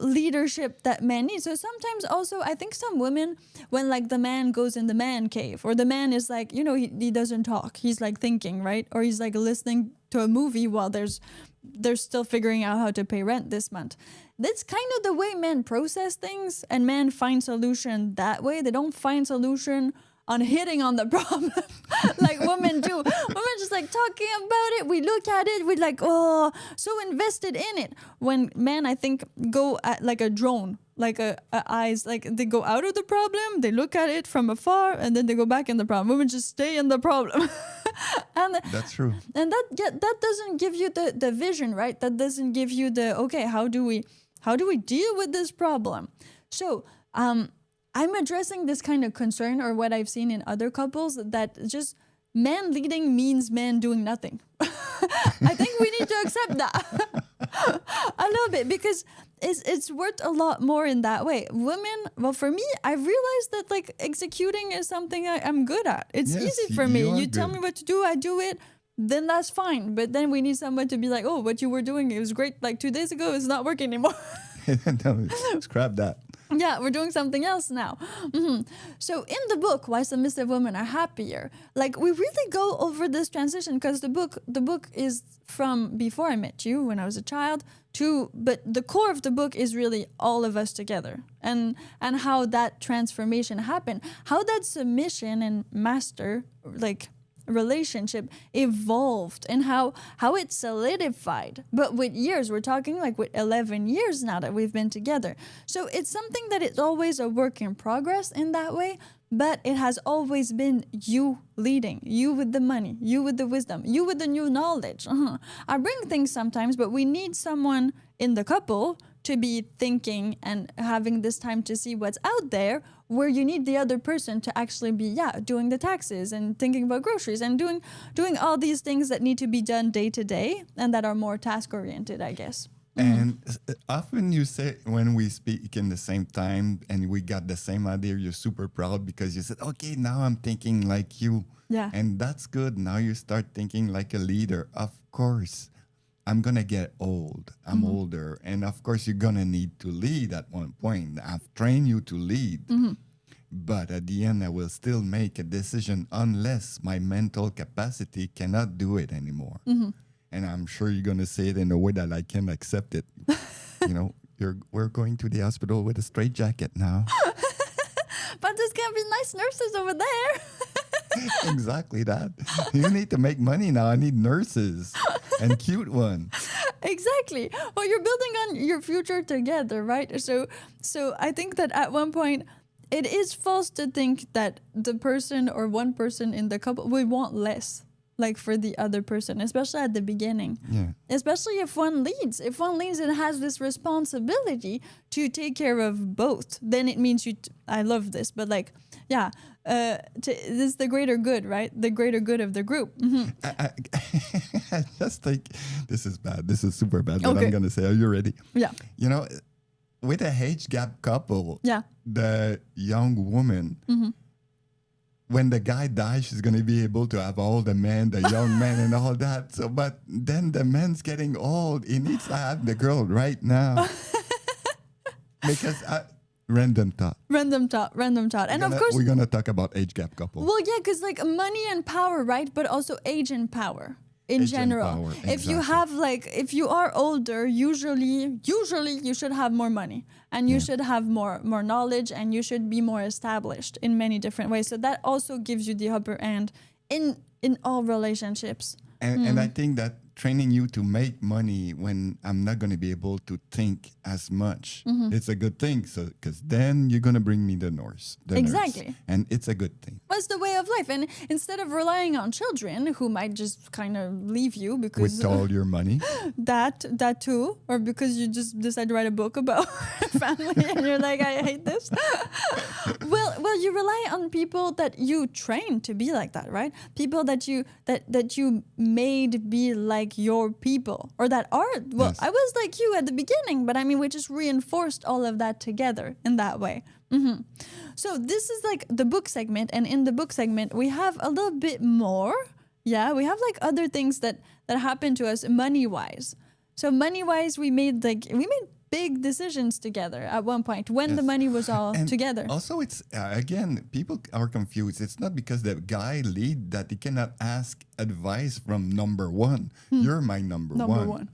leadership that men need. So sometimes also, I think some women, when like the man goes in the man cave, or the man is like, you know, he doesn't talk, he's like thinking, right? Or he's like listening to a movie while they're still figuring out how to pay rent this month. That's kind of the way men process things, and men find solution that way. They don't find solution on hitting on the problem like women do. Women just like talking about it. We look at it. We're like, oh, so invested in it. When men, I think, go at like a drone, like a eyes, like they go out of the problem, they look at it from afar, and then they go back in the problem. Women just stay in the problem. And that's true. And that doesn't give you the vision, right? That doesn't give you the, okay, how do we deal with this problem? So, I'm addressing this kind of concern, or what I've seen in other couples, that just man leading means man doing nothing. I think we need to accept that a little bit, because it's worth a lot more in that way. Women, well, for me, I realized that like executing is something I'm good at. It's easy for me. You tell me what to do, I do it. Then that's fine. But then we need someone to be like, oh, what you were doing, it was great like 2 days ago, it's not working anymore. No, scrap that. Yeah, we're doing something else now. So in the book, Why Submissive Women Are Happier, like we really go over this transition, because the book is from before I met you, when I was a child, but the core of the book is really all of us together, and how that transformation happened, how that submission and master like relationship evolved, and how it solidified. But with years, we're talking like with 11 years now that we've been together. So it's something that is always a work in progress in that way, but it has always been you leading, you with the money, you with the wisdom, you with the new knowledge. I bring things sometimes, but we need someone in the couple to be thinking and having this time to see what's out there, where you need the other person to actually be doing the taxes and thinking about groceries and doing all these things that need to be done day to day and that are more task oriented, I guess. And often you say when we speak in the same time and we got the same idea, you're super proud because you said, okay, now I'm thinking like you. Yeah. And that's good. Now you start thinking like a leader. Of course, I'm going to get old. I'm older. And of course, you're going to need to lead at one point. I've trained you to lead. But at the end, I will still make a decision unless my mental capacity cannot do it anymore. And I'm sure you're going to say it in a way that I can accept it. We're going to the hospital with a straitjacket now. But there's gonna be nice nurses over there. Exactly that. You need to make money now. I need nurses and cute ones. Exactly. Well, you're building on your future together, right? So I think that at one point, it is false to think that the person or one person in the couple would want less, like for the other person, especially at the beginning. Yeah. Especially if one leads. If one leads and has this responsibility to take care of both, then it means I love this, but like, yeah, this is the greater good, right? The greater good of the group. I just think this is bad. This is super bad. But Okay. I'm going to say, are you ready? Yeah. With a age gap couple, Yeah. the young woman, when the guy dies, she's going to be able to have all the men, the young men and all that. So, but then the man's getting old. He needs to have the girl right now. Because random thought. Random thought. And of course, we're going to talk about age gap couple. well, yeah, because like money and power, right? But also age and power in Age and general. power, If you exactly. have if you are older, usually you should have more money and you should have more knowledge and you should be more established in many different ways. So that also gives you the upper hand in all relationships. And I think that training you to make money when I'm not going to be able to think as much, it's a good thing. So, because then you're going to bring me the nurse. Exactly. And it's a good thing. That's the way of life. And instead of relying on children who might just kind of leave you because With all your money. that too, or because you just decide to write a book about family and you're like, I hate this. well, you rely on people that you train to be like that, right? People that you made be like your people, or that are Yes. I was like you at the beginning, but I mean we just reinforced all of that together in that way. So this is like the book segment, and in the book segment we have a little bit more. Yeah, we have like other things that happened to us money wise. So money wise, we made big decisions together at one point when the Yes. money was all And together. Also, it's again, people are confused. It's not because the guy lead that he cannot ask advice from number one. You're my number Number one. one.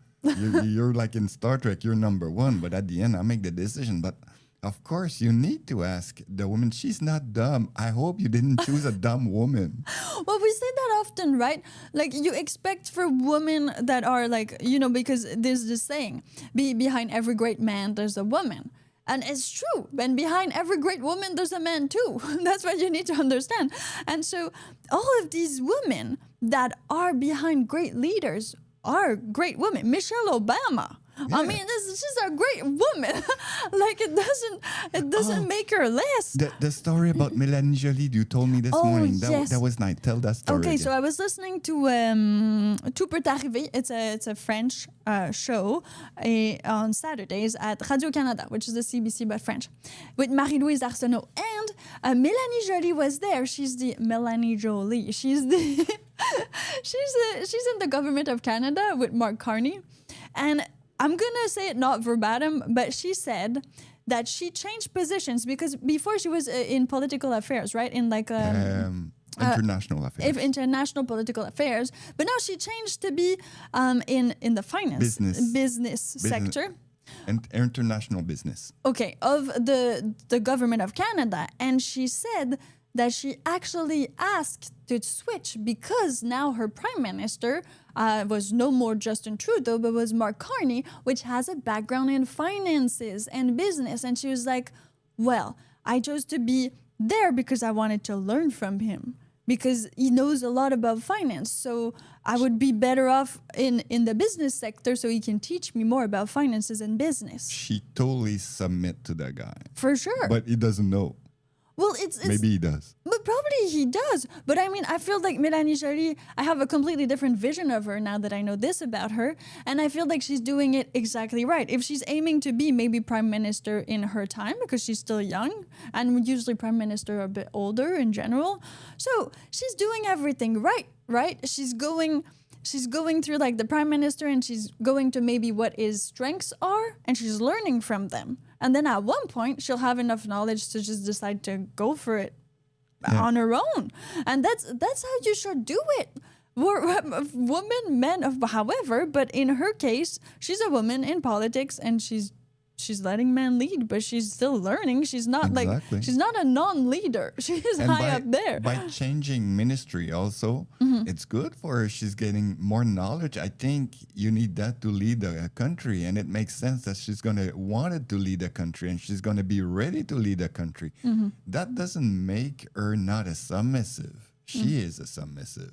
You're like in Star Trek, you're number one. But at the end, I make the decision. But of course, you need to ask the woman. She's not dumb. I hope you didn't choose a dumb woman. Well, we say that often, right? Like you expect for women that are like, because there's this saying, behind every great man, there's a woman. And it's true. And behind every great woman, there's a man too. That's what you need to understand. And so all of these women that are behind great leaders are great women. Michelle Obama. I mean, she's a great woman. Like it doesn't make her less. The story about Melanie Joly you told me this morning. Yes. That was nice. Tell that story. Okay, again. so I was listening to Tout peut arriver. It's a French show on Saturdays at Radio Canada, which is the CBC but French, with Marie-Louise Arsenault. And Melanie Joly was there. She's the Melanie Joly. She's the she's in the government of Canada with Mark Carney. And I'm gonna say it not verbatim, but she said that she changed positions because before she was in political affairs, right? In like international affairs. International political affairs, but now she changed to be in the finance business sector. And international business. Okay, of the government of Canada, and she said that she actually asked to switch because now her prime minister was no more Justin Trudeau, but was Mark Carney, which has a background in finances and business. And she was like, well, I chose to be there because I wanted to learn from him, because he knows a lot about finance. So I would be better off in the business sector so he can teach me more about finances and business. She totally submit to that guy. For sure. But he doesn't know. Well, it's Maybe he does. But probably he does. But I mean, I feel like Melanie Joly, I have a completely different vision of her now that I know this about her. And I feel like she's doing it exactly right. If she's aiming to be maybe prime minister in her time, because she's still young, and usually prime minister are a bit older in general. So she's doing everything right? She's going through like the prime minister, and she's going to maybe what his strengths are, and she's learning from them. And then at one point, she'll have enough knowledge to just decide to go for it on her own. And that's how you should do it. Women, men, however, but in her case, she's a woman in politics, and she's letting men lead, but she's still learning. She's not she's not a non-leader. She is high up there. By changing ministry also, it's good for her. She's getting more knowledge. I think you need that to lead a country, and it makes sense that she's going to want to lead a country, and she's going to be ready to lead a country. That doesn't make her not a submissive. She is a submissive.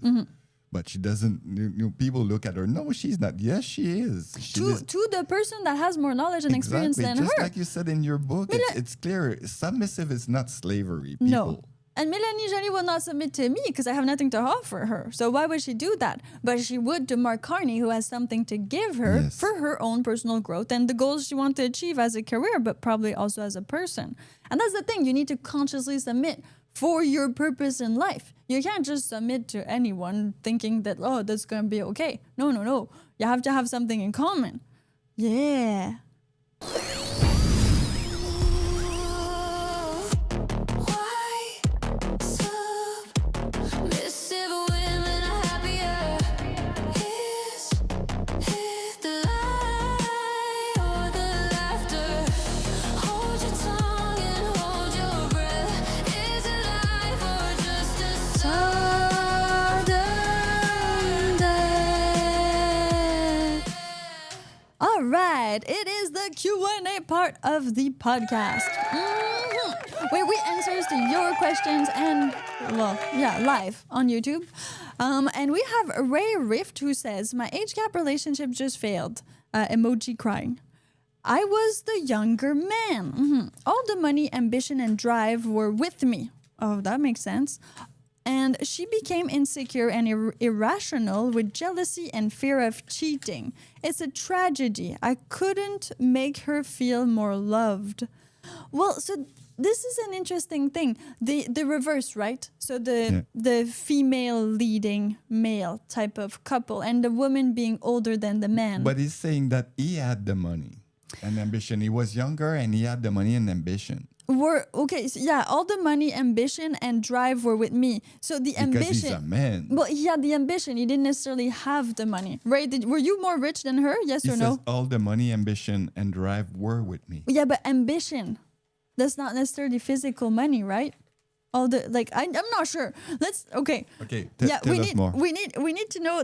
But she doesn't, people look at her, no, she's not. Yes, she is. To the person that has more knowledge and experience than Just her. like you said in your book, it's clear. Submissive is not slavery, people. No. And Melanie Joly will not submit to me because I have nothing to offer her. So why would she do that? But she would to Mark Carney, who has something to give her for her own personal growth and the goals she wants to achieve as a career, but probably also as a person. And that's the thing. You need to consciously submit for your purpose in life. You can't just submit to anyone thinking that, oh, that's going to be okay. No. You have to have something in common. Yeah. All right, it is the Q&A part of the podcast, where we answers to your questions and, live on YouTube. And we have Ray Rift who says, my age gap relationship just failed. Emoji crying. I was the younger man. All the money, ambition, and drive were with me. Oh, that makes sense. And she became insecure and irrational with jealousy and fear of cheating. It's a tragedy. I couldn't make her feel more loved. Well, so this is an interesting thing. The reverse, right? So the female leading male type of couple and the woman being older than the man. But he's saying that he had the money and ambition. He was younger and he had the money and ambition. All the money, ambition, and drive were with me. So the ambition. Because he's a man. Well, he had the ambition. He didn't necessarily have the money, right? Were you more rich than her? Yes or no? Says all the money, ambition, and drive were with me. Yeah, but ambition, that's not necessarily physical money, right? All the I'm not sure. Okay. Tell us more. We need to know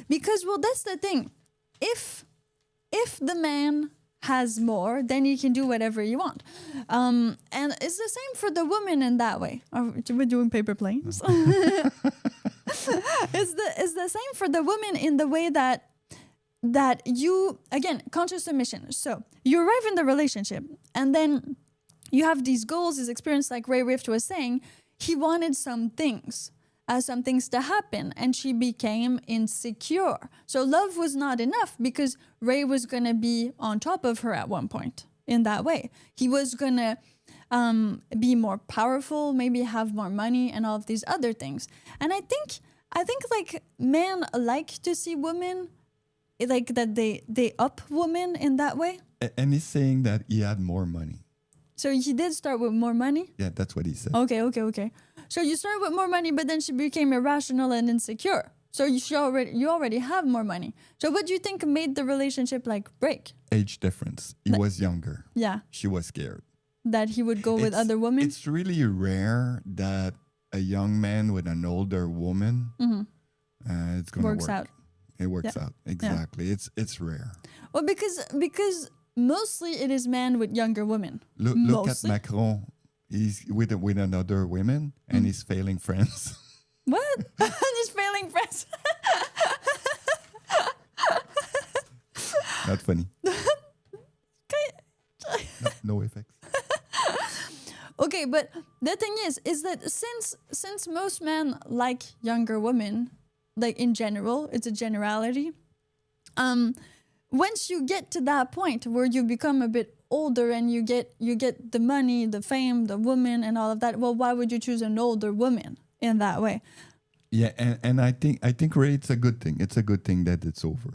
because that's the thing. If the man has more, then you can do whatever you want. And it's the same for the woman in that way. We're doing paper planes. It's the same for the woman in the way that you, again, conscious submission. So you arrive in the relationship and then you have these goals, this experience, like Ray Rift was saying. He wanted some things to happen, and she became insecure. So love was not enough because Ray was going to be on top of her at one point in that way. He was going to be more powerful, maybe have more money and all of these other things. And I think men like to see women, like that they up women in that way. And he's saying that he had more money. So he did start with more money? Yeah, that's what he said. Okay. So you started with more money, but then she became irrational and insecure. So you already have more money. So what do you think made the relationship break? Age difference. He was younger. Yeah. She was scared. That he would go with other women? It's really rare that a young man with an older woman, it's going to work. Works out. It works out. Exactly. Yeah. It's rare. Well, because mostly it is men with younger women. Look at Macron. He's with another women and he's failing France. What? He's failing France. Not funny. No effects. Okay, but the thing is that since most men like younger women, like in general, it's a generality. Once you get to that point where you become a bit older and you get the money, the fame, the woman, and all of that, well, why would you choose an older woman in that way? Yeah, and I think Ray, it's a good thing. It's a good thing that it's over.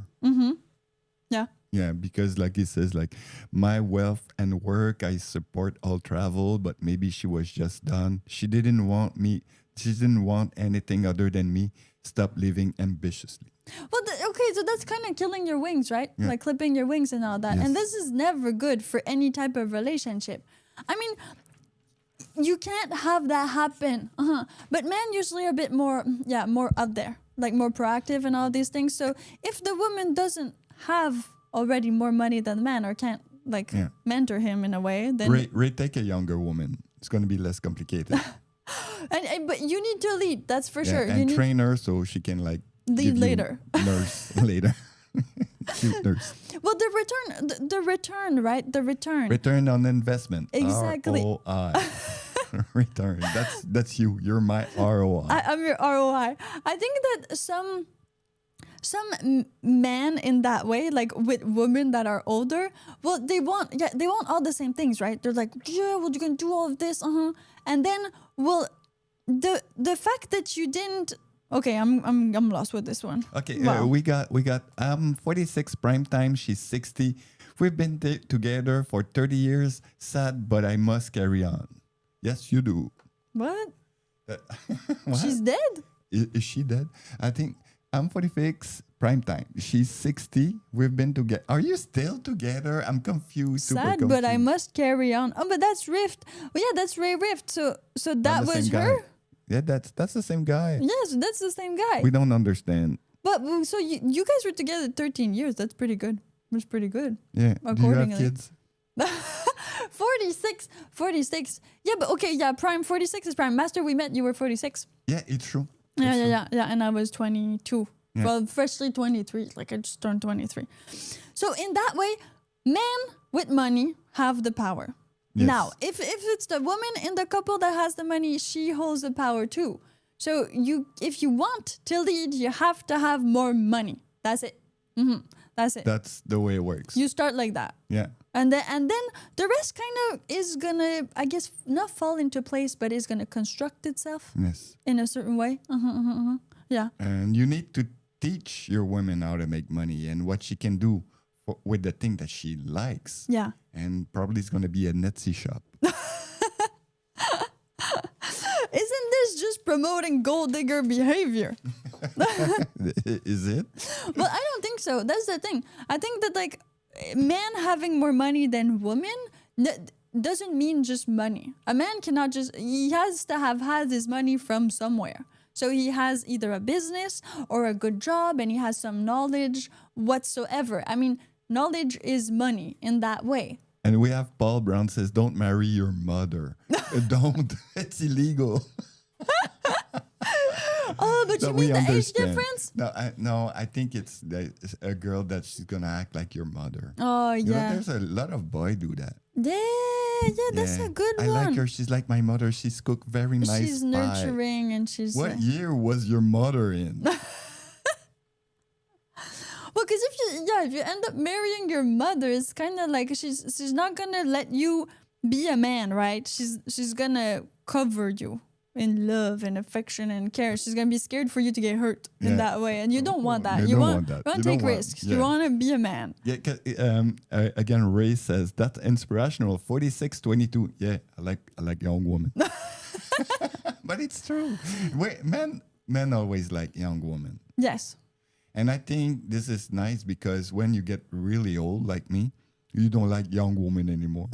Yeah. Yeah, because like he says, like my wealth and work, I support all travel, but maybe she was just done. She didn't want me. She didn't want anything other than me. Stop living ambitiously. Well, okay, so that's kind of killing your wings, right? Yeah. Like clipping your wings and all that. Yes. And this is never good for any type of relationship. I mean, you can't have that happen. But men usually are a bit more out there, like more proactive and all these things. So if the woman doesn't have already more money than the man or can't like mentor him in a way, then Ray, take a younger woman. It's going to be less complicated. but you need to lead, that's for sure. And You need train her so she can like lead give you later. Nurse later. Cute nurse. Well, the return, right? The return. Return on investment. Exactly. ROI. Return. That's you. You're my ROI. I'm your ROI. I think that some men in that way, like with women that are older, well, they want all the same things, right? They're like, yeah, well, you're gonna do all of this, and then, well, the fact that you didn't. Okay, I'm lost with this one. Okay, Wow. we got 46 prime time. She's 60. We've been together for 30 years. Sad, but I must carry on. Yes, you do. What? What? She's dead? Is she dead? I think I'm 46 prime time. She's 60. We've been together. Are you still together? I'm confused. super Sad, but I confused. must carry on. Oh, but that's Rift. Well, yeah, that's Ray Rift. So Not that the was same her. guy. Yeah, that's the same guy. Yes, that's the same guy. We don't understand. But so you guys were together 13 years. That's pretty good. That's pretty good. Yeah. Do you have Accordingly. kids? 46. Yeah, but okay, yeah, prime 46 is prime. Master, we met, you were 46. Yeah, it's true. Yeah, and I was 22. Yeah. Well, freshly 23. Like I just turned 23. So in that way, men with money have the power. Yes. Now, if it's the woman in the couple that has the money, she holds the power too. So if you want to lead, you have to have more money. That's it. That's it. That's the way it works. You start like that. Yeah. And then the rest kind of is gonna, I guess, not fall into place, but is gonna construct itself Yes. in a certain way. Yeah. And you need to teach your women how to make money and what she can do with the thing that she likes. Yeah. And probably it's going to be a Etsy shop. Isn't this just promoting gold digger behavior? Is it? Well, I don't think so. That's the thing. I think that like men having more money than women doesn't mean just money. A man cannot just, he has to have had his money from somewhere. So he has either a business or a good job and he has some knowledge whatsoever. I mean, knowledge is money in that way. And we have Paul Brown says, don't marry your mother. Don't. It's illegal. Oh, but you That mean we the age understand. difference? No, I think it's a girl that she's going to act like your mother. Oh, You know, yeah. there's a lot of boys do that. Yeah, that's Yeah. a good I one. like her. She's like my mother. She's cooked very nice She's pie. nurturing and she's What year was your mother in? well, because if you end up marrying your mother, it's kind of like she's not gonna let you be a man, right? She's gonna cover you in love and affection and care. She's gonna be scared for you to get hurt in Yeah. that way, and you don't want that. You You don't want want that. you want You to take don't want- risks. yeah. You want to be a man. Yeah, again, Ray says that's inspirational. 46, 22. Yeah, I like young women. But it's true. Men always like young women. Yes. And I think this is nice because when you get really old like me, you don't like young women anymore.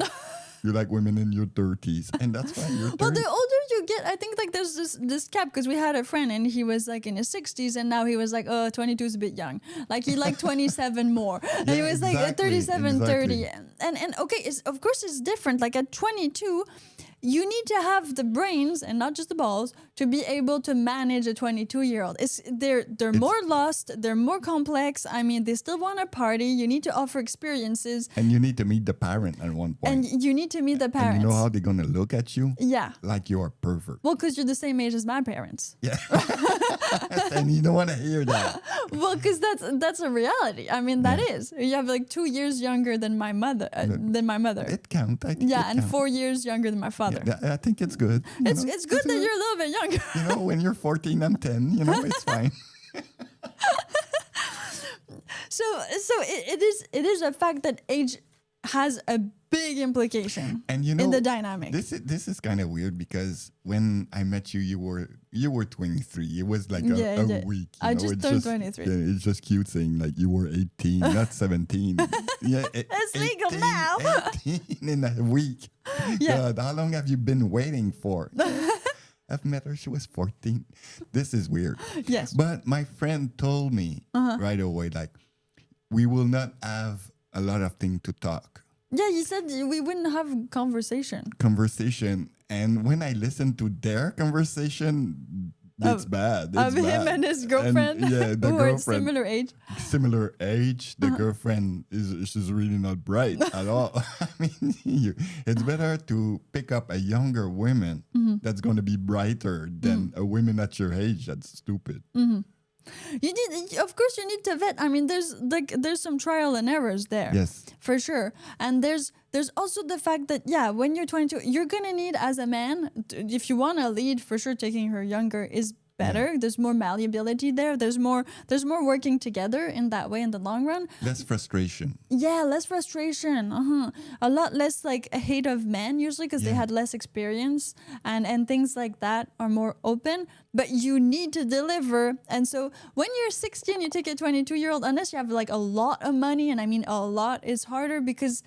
You like women in your 30s. And that's why you're 30. Well, the older you get, I think like there's this cap because we had a friend and he was like in his 60s and now he was like, 22 is a bit young. Like he liked 27 more. And he Yeah, was like exactly, 37, 30. exactly. And okay, of course it's different. Like at 22, you need to have the brains and not just the balls to be able to manage a 22-year-old. They're more lost, they're more complex. I mean, they still want to party. You need to offer experiences. And you need to meet the parent at one point. And you need to meet the parents. And you know how they're going to look at you? Yeah. Like you're a pervert. Well, because you're the same age as my parents. Yeah. And you don't want to hear that. Well, because that's a reality. I mean, that is. You have like 2 years younger than my mother. It counts. I think Yeah, and 4 years younger than my father. Yeah, I think it's good. It's good that you're a little bit younger. You know, when you're 14, I'm 10. You know, it's fine. So it is a fact that age has a big implication And you know, in the dynamic. This is kind of weird because when I met you, you were 23. It was like Yeah, a yeah. week. I just turned 23. Yeah, it's just cute saying like you were 18, not 17. Yeah, It's legal now. 18 in a week. Yeah. God, how long have you been waiting for? I've met her. She was 14. This is weird. Yes. But my friend told me right away, like, we will not have a lot of things to talk. Yeah, you said we wouldn't have Conversation. And when I listen to their conversation, it's bad. It's of him bad. and his girlfriend, yeah, the who are girlfriend. similar age. Similar age. The girlfriend she's really not bright at all. I mean, it's better to pick up a younger woman that's going to be brighter than a woman at your age that's stupid. Of course, you need to vet. I mean, there's some trial and errors there. Yes. For sure. And there's also the fact that, yeah, when you're 22, you're going to need, as a man, if you want to lead, for sure, taking her younger is better. Yeah. There's more malleability there. There's more working together in that way in the long run. Less frustration. Yeah, less frustration. A lot less like a hate of men usually because they had less experience and things like that are more open. But you need to deliver. And so when you're 16, you take a 22-year-old, unless you have like a lot of money, and I mean a lot is harder because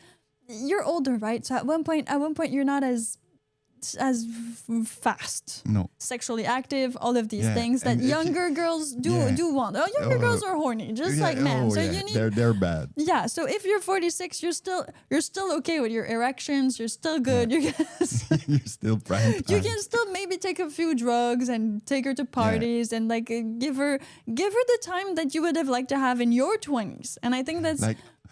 you're older, right? So at one point you're not as fast, sexually active, all of these things that younger girls do want. Younger girls are horny, just like men. So you need they're bad. Yeah. So if you're 46, you're still okay with your erections. You're still good. Yeah. You're still prime. You can still maybe take a few drugs and take her to parties and like give her the time that you would have liked to have in your 20s. And I think that's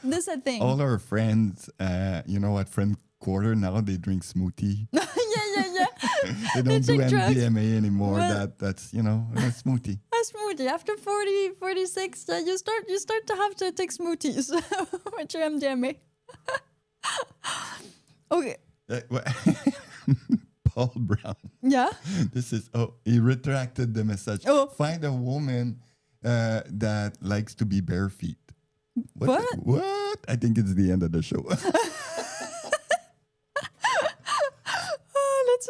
this a thing. All our friends, at friend quarter now they drink smoothie. yeah. They don't do drugs. MDMA anymore. Well, that's a smoothie. A smoothie after 40, 46, you start to have to take smoothies with your MDMA. Okay. Paul Brown. Yeah. He retracted the message. Find a woman that likes to be bare feet. What? I think it's the end of the show.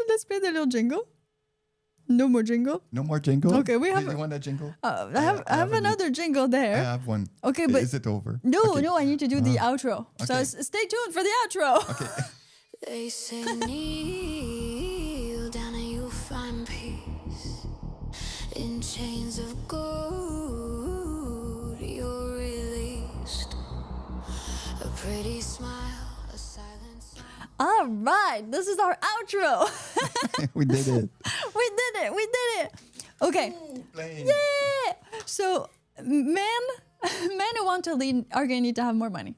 Let's play the little jingle. No more jingle. No more jingle. Okay, we have. Do you want a jingle? I have another jingle there. I have one. Okay, but is it over? No, I need to do the outro. Okay. So stay tuned for the outro. Okay. They say kneel down and you'll find peace in chains of gold. You're released. A pretty smile. All right, this is our outro. We did it. We did it. Okay. Yeah. So men who want to lead are going to need to have more money,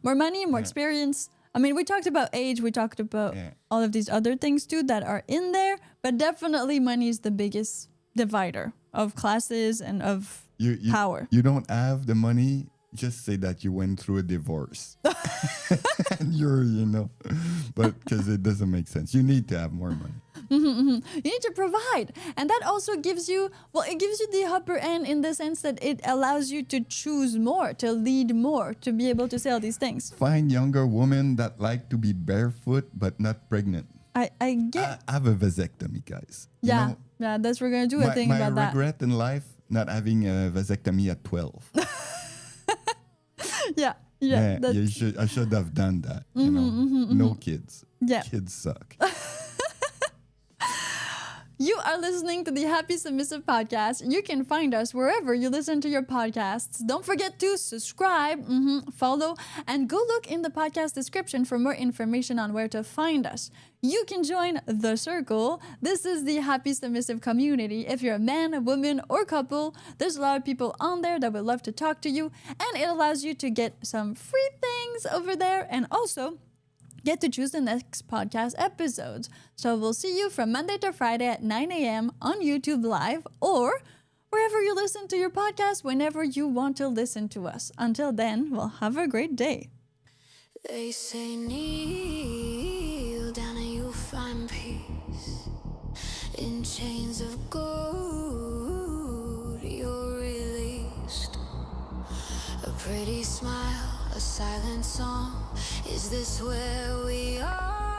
more experience. I mean, we talked about age. We talked about all of these other things too that are in there, but definitely money is the biggest divider of classes and of power. You don't have the money. Just say that you went through a divorce. And but because it doesn't make sense. You need to have more money. You need to provide. And that also gives you the upper end in the sense that it allows you to choose more, to lead more, to be able to say all these things. Find younger women that like to be barefoot but not pregnant. I get. I have a vasectomy, guys. Yeah, that's we're going to do a thing about that. My regret in life, not having a vasectomy at 12. Yeah. I should have done that. No kids. Yeah. Kids suck. You are listening to the Happy Submissive podcast. You can find us wherever you listen to your podcasts. Don't forget to subscribe, follow, and go look in the podcast description for more information on where to find us. You can join the circle. This is the Happy Submissive community. If you're a man, a woman, or couple, there's a lot of people on there that would love to talk to you, and it allows you to get some free things over there, and also get to choose the next podcast episodes. So we'll see you from Monday to Friday at 9 a.m. on YouTube Live or wherever you listen to your podcast whenever you want to listen to us. Until then, well, have a great day. They say kneel down and you'll find peace. In chains of gold, you're released. A pretty smile, a silent song. Is this where we are?